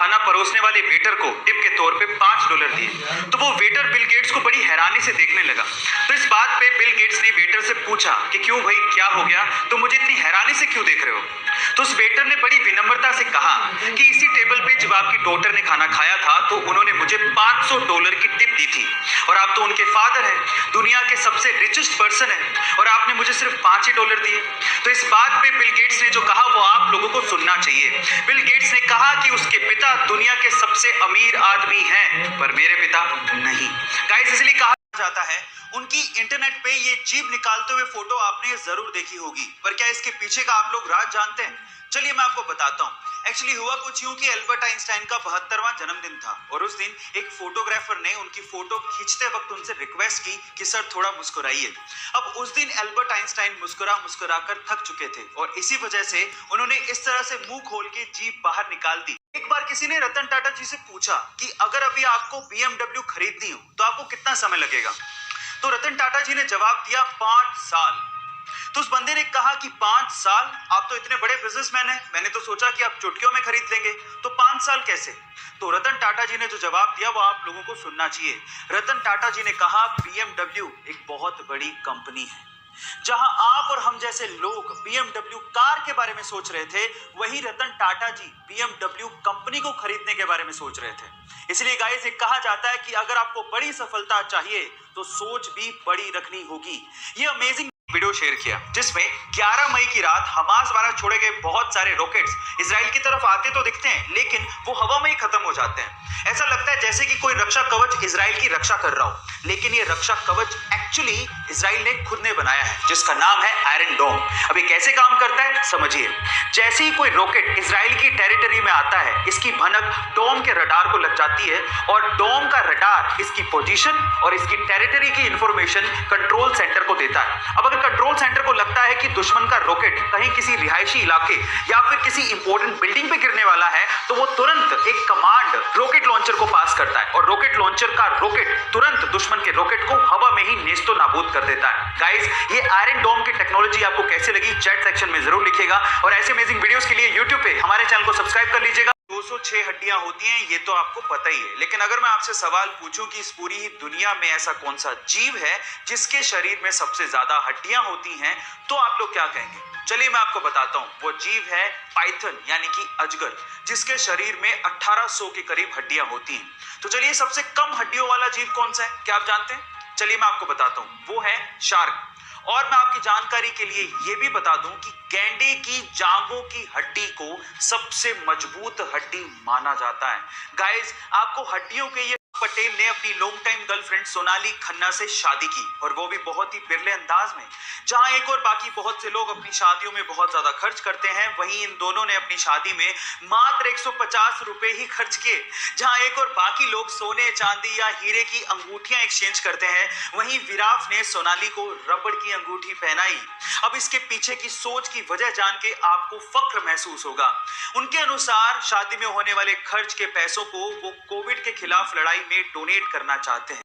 खाना परोसने वाले वेटर को टिप के तौर पे $5 दिए तो वो वेटर बिल गेट्स को बड़ी हैरानी से देखने लगा। तो इस बात पे बिल गेट्स ने वेटर से पूछा कि क्यों भाई, क्या हो गया, तो मुझे इतनी हैरानी से क्यों देख रहे हो। तो उस वेटर ने बड़ी विनम्रता से कहा कि इसी टेबल पे जब आपकी डॉटर ने खाना खाया था तो उन्होंने मुझे $500 की टिप दी थी और आप तो उनके फादर हैं, दुनिया के सबसे रिचेस्ट पर्सन हैं, और आपने मुझे सिर्फ $5 दिए। तो इस बात पे बिल गेट्स ने जो कहा वो आप लोगों को सुनना चाहिए। बिल गेट्स ने कहा कि उसके पिता दुनिया के सबसे अमीर आदमी हैं, पर मेरे पिता नहीं। गाइस, इसलिए कहा जाता है उनकी इंटरनेट पे ये जीभ निकालते हुए फोटो आपने जरूर देखी होगी, पर क्या इसके पीछे का आप लोग राज जानते हैं? चलिए मैं आपको बताता हूँ। एक्चुअली हुआ कुछ यूं कि एल्बर्ट आइंस्टाइन का 72वां जन्मदिन था और उस दिन एक फोटोग्राफर ने उनकी फोटो खींचते वक्त उनसे रिक्वेस्ट की कि सर थोड़ा मुस्कुराइए। अब उस दिन एल्बर्ट आइंस्टाइन मुस्कुरा कर थक चुके थे और इसी वजह से उन्होंने इस तरह से मुंह खोल के जीभ बाहर निकाल दी। एक बार किसी ने रतन टाटा जी से पूछा कि अगर अभी आपको BMW खरीदनी हो तो आपको कितना समय लगेगा। तो रतन टाटा जी ने जवाब दिया 5 साल। तो उस बंदे ने कहा कि 5 साल, आप तो इतने बड़े बिजनेसमैन हैं, मैंने तो सोचा कि आप चुटकियों में खरीद लेंगे, तो 5 साल कैसे। तो रतन टाटा जी ने जो जवाब दिया वो आप लोगों को सुनना चाहिए। रतन टाटा जी ने कहा BMW एक बहुत बड़ी कंपनी है। जहां आप और हम जैसे लोग BMW कार के बारे में सोच रहे थे, वही रतन टाटा जी BMW कंपनी को खरीदने के बारे में सोच रहे थे। इसलिए गाइस, एक कहा जाता है कि अगर आपको बड़ी सफलता चाहिए तो सोच भी बड़ी रखनी होगी। ये अमेजिंग वीडियो शेयर किया जिसमें 11 मई की रात हमास द्वारा छोड़े गए बहुत सारे रॉकेट्स इजराइल की तरफ आते तो दिखते हैं, लेकिन वो हवा में ही खत्म हो जाते हैं। ऐसा लगता है जैसे कि कोई रक्षा कवच इजराइल की रक्षा कर रहा हो, लेकिन ये रक्षा कवच एक्चुअली इजराइल ने खुद ने बनाया है, जिसका नाम है आयरन डोम। अब ये कैसे काम करता है समझिए। जैसे ही कोई रॉकेट इजराइल की टेरिटरी में आता है, इसकी भनक डोम के रडार को लग जाती है और डोम का रडार इसकी पोजीशन और इसकी टेरिटरी की इंफॉर्मेशन कंट्रोल सेंटर को देता है। अब कंट्रोल सेंटर को लगता है कि दुश्मन का रॉकेट कहीं किसी रिहायशी इलाके या फिर किसी इंपॉर्टेंट बिल्डिंग पे गिरने वाला है, तो वो तुरंत एक कमांड रॉकेट लॉन्चर को पास करता है और रॉकेट लॉन्चर का रॉकेट तुरंत दुश्मन के रॉकेट को हवा में ही नेस्तो नाबूद कर देता है। गाइस, ये आयरन डोम की टेक्नोलॉजी आपको कैसे लगी चैट सेक्शन में जरूर लिखिएगा और ऐसे अमेजिंग वीडियोस के लिए YouTube पे हमारे चैनल को सब्सक्राइब कर लीजिएगा। 206 हड्डियां होती हैं, ये तो आपको पता ही है, लेकिन अगर मैं आपसे सवाल पूछूं कि इस पूरी ही दुनिया में ऐसा कौन सा जीव है जिसके शरीर में सबसे ज्यादा हड्डियां होती हैं, तो आप लोग क्या कहेंगे? चलिए मैं आपको बताता हूं। वो जीव है पाइथन यानी कि अजगर, जिसके शरीर में 1800 के करीब हड्डियां होती हैं। तो चलिए सबसे कम हड्डियों वाला जीव कौन सा है, क्या आप जानते हैं? चलिए मैं आपको बताता हूं, वो है शार्क। और मैं आपकी जानकारी के लिए ये भी बता दूं कि गैंडे की जांघों की हड्डी को सबसे मजबूत हड्डी माना जाता है। गाइस, आपको हड्डियों के ये पटेल ने अपनी long time girlfriend Sonali Khanna से शादी की, और वो भी बहुत ही बिरले अंदाज में। जहां एक और बाकी बहुत से लोग अपनी शादियों में बहुत ज्यादा खर्च करते हैं, वहीं इन दोनों ने अपनी शादी में मात्र 150 रुपए ही खर्च किए। जहां एक और बाकी लोग सोने चांदी या हीरे की अंगूठियां एक्सचेंज करते हैं, वहीं विराट ने सोनाली को रबड़ की अंगूठी पहनाई। अब इसके पीछे की सोच की वजह जान के आपको फक्र महसूस होगा। उनके अनुसार शादी में होने वाले खर्च के पैसों को वो कोविड के खिलाफ लड़ाई में डोनेट करना चाहते हैं।